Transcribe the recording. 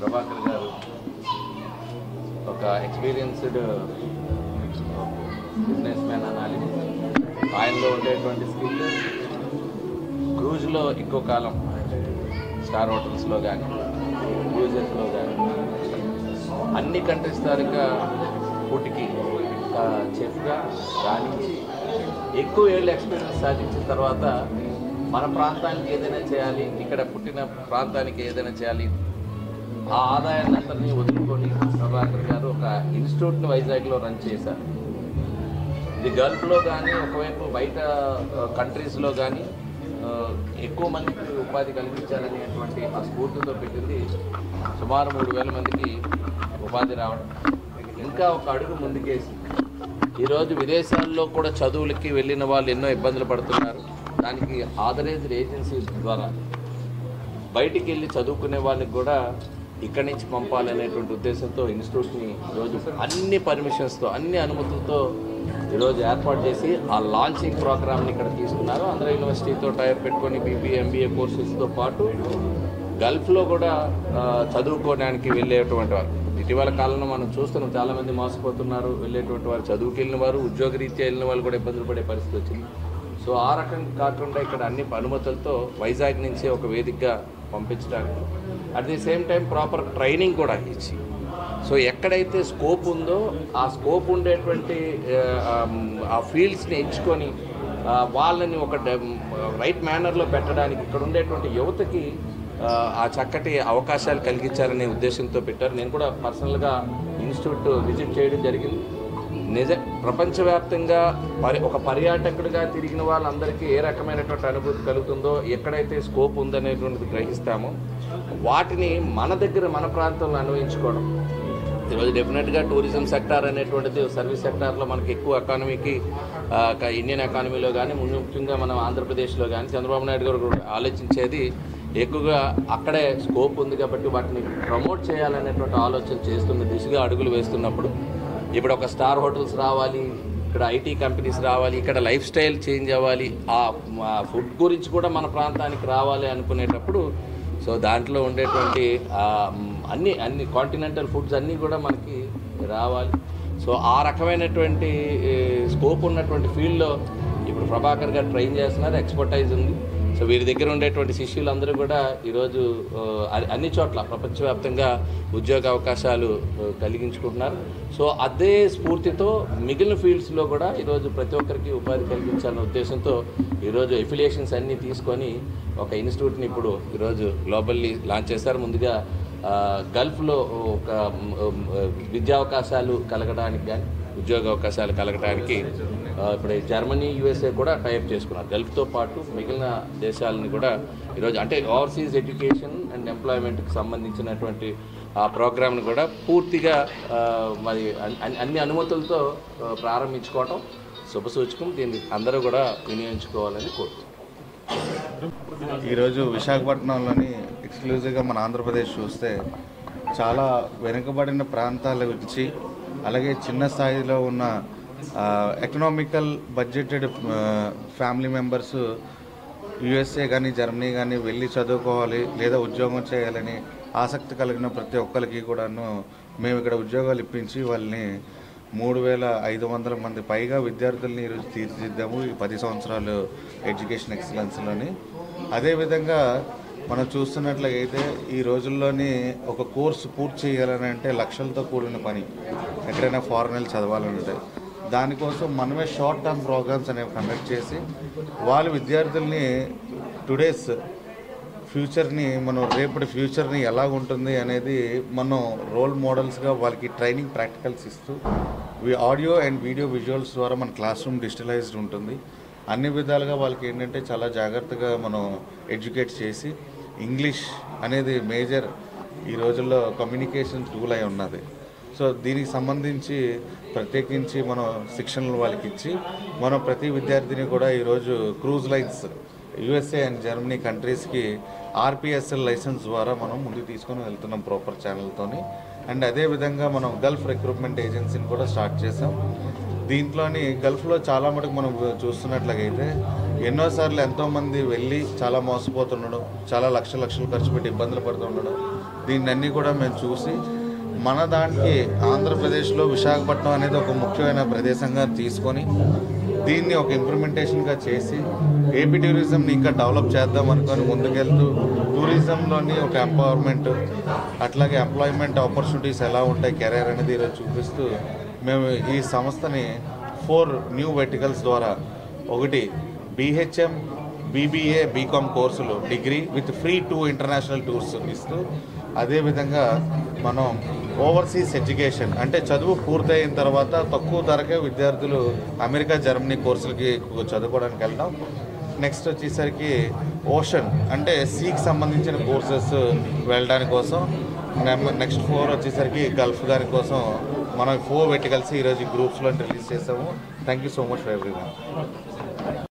ప్రభాకర్ గారు ఒక experienced business man అనాలి. ఆయనలో ఉండేటువంటి స్కిల్ క్రూజ్లో ఎక్కువ కాలం స్టార్ హోటల్స్లో కానీ క్రూజెస్లో కానీ అన్ని కంట్రీస్ తాలూకా ఫుడ్కి చెఫ్గా రాణించి ఎక్కువ ఏళ్ళు ఎక్స్పీరియన్స్ సాధించిన తర్వాత మన ప్రాంతానికి ఏదైనా చేయాలి, ఇక్కడ పుట్టిన ప్రాంతానికి ఏదైనా చేయాలి, ఆ ఆదాయాన్ని అందరినీ వదులుకొని ప్రభాకర్ గారు ఒక ఇన్స్టిట్యూట్ని వైజాగ్లో రన్ చేశారు. ఇది గల్ఫ్లో కానీ ఒకవైపు బయట కంట్రీస్లో కానీ ఎక్కువ మందికి ఉపాధి కలిగించాలనేటువంటి ఆ స్ఫూర్తితో పెట్టింది. సుమారు 3,000 మందికి ఉపాధి రావడం, ఇంకా ఒక అడుగు ముందుకేసి ఈరోజు విదేశాల్లో కూడా చదువులకి వెళ్ళిన వాళ్ళు ఎన్నో ఇబ్బందులు పడుతున్నారు. దానికి ఆథరైజ్డ్ ఏజెన్సీస్ ద్వారా బయటికి వెళ్ళి చదువుకునే వాళ్ళకి కూడా ఇక్కడి నుంచి పంపాలనేటువంటి ఉద్దేశంతో ఇన్స్టిట్యూట్ని ఈరోజు అన్ని పర్మిషన్స్తో అన్ని అనుమతులతో ఈరోజు ఏర్పాటు చేసి ఆ లాంచింగ్ ప్రోగ్రామ్ని ఇక్కడ తీసుకున్నారు. ఆంధ్ర యూనివర్సిటీతో టైప్ పెట్టుకొని బీబీఏ ఎంబీఏ కోర్సెస్తో పాటు గల్ఫ్లో కూడా చదువుకోవడానికి వెళ్ళేటువంటి వారు ఇటీవల కాలంలో మనం చూస్తున్నాం. చాలామంది మోసపోతున్నారు. వెళ్ళేటువంటి వారు చదువుకి వెళ్ళిన వారు, ఉద్యోగరీత్యా వెళ్ళిన వాళ్ళు కూడా ఇబ్బందులు పడే పరిస్థితి వచ్చింది. సో ఆ రకంగా కాకుండా ఇక్కడ అన్ని అనుమతులతో వైజాగ్ నుంచే ఒక వేదికగా పంపించడానికి, at the same time proper training కూడా ఇచ్చి, సో ఎక్కడైతే స్కోప్ ఉందో ఆ స్కోప్ ఉండేటువంటి ఆ ఫీల్డ్స్ని ఎంచుకొని వాళ్ళని ఒక రైట్ మేనర్లో పెట్టడానికి ఇక్కడ ఉండేటువంటి యువతకి ఆ చక్కటి అవకాశాలు కలిగించాలనే ఉద్దేశంతో పెట్టారు. నేను కూడా పర్సనల్గా ఇన్స్టిట్యూట్ విజిట్ చేయడం జరిగింది. ప్రపంచవ్యాప్తంగా ఒక పర్యాటకుడిగా తిరిగిన వాళ్ళందరికీ ఏ రకమైనటువంటి అనుభూతి కలుగుతుందో, ఎక్కడైతే స్కోప్ ఉందనేటువంటిది గ్రహిస్తామో వాటిని మన దగ్గర మన ప్రాంతంలో అన్వయించుకోవడం. ఈరోజు డెఫినెట్గా టూరిజం సెక్టార్ అనేటువంటిది సర్వీస్ సెక్టార్లో మనకి ఎక్కువ ఎకానమీకి ఇండియన్ ఎకానమీలో కానీ ముఖ్యంగా మనం ఆంధ్రప్రదేశ్లో కానీ చంద్రబాబు నాయుడు గారు ఆలోచించేది ఎక్కువగా అక్కడే స్కోప్ ఉంది కాబట్టి వాటిని ప్రమోట్ చేయాలనేటువంటి ఆలోచన చేస్తున్న దిశగా అడుగులు వేస్తున్నప్పుడు ఇప్పుడు ఒక స్టార్ హోటల్స్ రావాలి, ఇక్కడ ఐటీ కంపెనీస్ రావాలి, ఇక్కడ లైఫ్ స్టైల్ చేంజ్ అవ్వాలి, ఆ ఫుడ్ గురించి కూడా మన ప్రాంతానికి రావాలి అనుకునేటప్పుడు సో దాంట్లో ఉండేటువంటి అన్ని కాంటినెంటల్ ఫుడ్స్ అన్నీ కూడా మనకి రావాలి. సో ఆ రకమైనటువంటి స్కోప్ ఉన్నటువంటి ఫీల్డ్లో ఇప్పుడు ప్రభాకర్ గారు ట్రైన్ చేస్తున్నారు. ఎక్స్పర్టైజ్ ఉంది. సో వీరి దగ్గర ఉండేటువంటి శిష్యులందరూ కూడా ఈరోజు అన్ని చోట్ల ప్రపంచవ్యాప్తంగా ఉద్యోగ అవకాశాలు కలిగించుకుంటున్నారు. సో అదే స్ఫూర్తితో మిగిలిన ఫీల్డ్స్లో కూడా ఈరోజు ప్రతి ఒక్కరికి ఉపాధి కలిగించాలనే ఉద్దేశంతో ఈరోజు ఎఫిలియేషన్స్ అన్నీ తీసుకొని ఒక ఇన్స్టిట్యూట్ని ఇప్పుడు ఈరోజు గ్లోబల్లీ లాంచ్ చేశారు. ముందుగా గల్ఫ్లో ఒక విద్యావకాశాలు కలగడానికి కానీ ఉద్యోగ అవకాశాలు కలగడానికి ఇప్పుడు జర్మనీ, యూఎస్ఏ కూడా టైప్ చేసుకున్నారు. గల్ఫ్తో పాటు మిగిలిన దేశాలని కూడా ఈరోజు అంటే ఓవర్సీస్ ఎడ్యుకేషన్ అండ్ ఎంప్లాయ్మెంట్కి సంబంధించినటువంటి ఆ ప్రోగ్రామ్ని కూడా పూర్తిగా మరి అన్ని అనుమతులతో ప్రారంభించుకోవటం శుభసూచకం. దీన్ని అందరూ కూడా వినియోగించుకోవాలని కోరుతున్నాం. ఈరోజు విశాఖపట్నంలోని ఎక్స్క్లూజివ్గా మన ఆంధ్రప్రదేశ్ చూస్తే చాలా వెనుకబడిన ప్రాంతాల గురించి, అలాగే చిన్న స్థాయిలో ఉన్న economical budgeted family members USA కానీ జర్మనీ కానీ వెళ్ళి చదువుకోవాలి లేదా ఉద్యోగం చేయాలని ఆసక్తి కలిగిన ప్రతి ఒక్కరికి కూడాను మేము ఇక్కడ ఉద్యోగాలు ఇప్పించి వాళ్ళని 3,500 మంది పైగా విద్యార్థుల్ని ఈరోజు తీర్చిదిద్దాము ఈ 10 సంవత్సరాలు ఎడ్యుకేషన్ ఎక్సలెన్స్లోని. అదేవిధంగా మనం చూస్తున్నట్లయితే ఈ రోజుల్లోని ఒక కోర్సు పూర్తి చేయాలని అంటే లక్షలతో కూడిన పని. ఎక్కడైనా ఫారెన్ వెళ్ళి చదవాలంటే దానికోసం మనమే షార్ట్ టర్మ్ ప్రోగ్రామ్స్ అనేవి కండక్ట్ చేసి వాళ్ళ విద్యార్థుల్ని టుడేస్ ఫ్యూచర్ని మనం రేపటి ఫ్యూచర్ని ఎలా ఉంటుంది అనేది మనం రోల్ మోడల్స్గా వాళ్ళకి ట్రైనింగ్ ప్రాక్టికల్స్ ఇస్తూ ఆడియో అండ్ వీడియో విజువల్స్ ద్వారా మన క్లాస్ రూమ్ డిజిటలైజ్డ్ ఉంటుంది. అన్ని విధాలుగా వాళ్ళకి ఏంటంటే చాలా జాగ్రత్తగా మనం ఎడ్యుకేట్ చేసి ఇంగ్లీష్ అనేది మేజర్ ఈ రోజుల్లో కమ్యూనికేషన్ టూల్ అయి ఉన్నది. సో దీనికి సంబంధించి ప్రత్యేకించి మనం శిక్షణలు వాళ్ళకి ఇచ్చి మనం ప్రతి విద్యార్థిని కూడా ఈరోజు cruise lines USA and Germany కంట్రీస్కి ఆర్పిఎస్ఎల్ లైసెన్స్ ద్వారా మనం ముందుకు తీసుకొని వెళ్తున్నాం ప్రాపర్ ఛానల్తోని. అండ్ అదేవిధంగా మనం గల్ఫ్ రిక్రూట్మెంట్ ఏజెన్సీని కూడా స్టార్ట్ చేసాం. దీంట్లోని గల్ఫ్లో చాలా మటుకు మనం చూస్తున్నట్లయితే ఎన్నోసార్లు ఎంతోమంది వెళ్ళి చాలా మోసపోతుండడం, చాలా లక్షలు ఖర్చు పెట్టి ఇబ్బందులు పడుతుండడం, దీన్ని కూడా మేము చూసి మన దానికి ఆంధ్రప్రదేశ్లో విశాఖపట్నం అనేది ఒక ముఖ్యమైన ప్రదేశంగా తీసుకొని దీన్ని ఒక ఇంప్లిమెంటేషన్గా చేసి ఏపీ టూరిజంని ఇంకా డెవలప్ చేద్దాం అనుకొని ముందుకెళ్తూ టూరిజంలోని ఒక ఎంపవర్మెంట్ అట్లాగే ఎంప్లాయ్మెంట్ ఆపర్చునిటీస్ ఎలా ఉంటాయి కెరీర్ అనేది ఈరోజు చూపిస్తూ మేము ఈ సంస్థని 4 న్యూ వెర్టికల్స్ ద్వారా ఒకటి BHM BBA BCom కోర్సులు degree with free 2 international tours ఇస్తూ అదేవిధంగా మనం ఓవర్సీస్ ఎడ్యుకేషన్ అంటే చదువు పూర్తయిన తర్వాత తక్కువ ధరకే విద్యార్థులు అమెరికా జర్మనీ కోర్సులకి చదువుకోవడానికి వెళ్ళడం. నెక్స్ట్ వచ్చేసరికి ఓషన్ అంటే సీకి సంబంధించిన కోర్సెస్ వెళ్ళడానికి కోసం. నెక్స్ట్ 4 వచ్చేసరికి గల్ఫ్ దానికోసం మనం 4 వెర్టికల్స్ ఈరోజు గ్రూప్స్లో రిలీజ్ చేసాము. Thank you so much for everyone.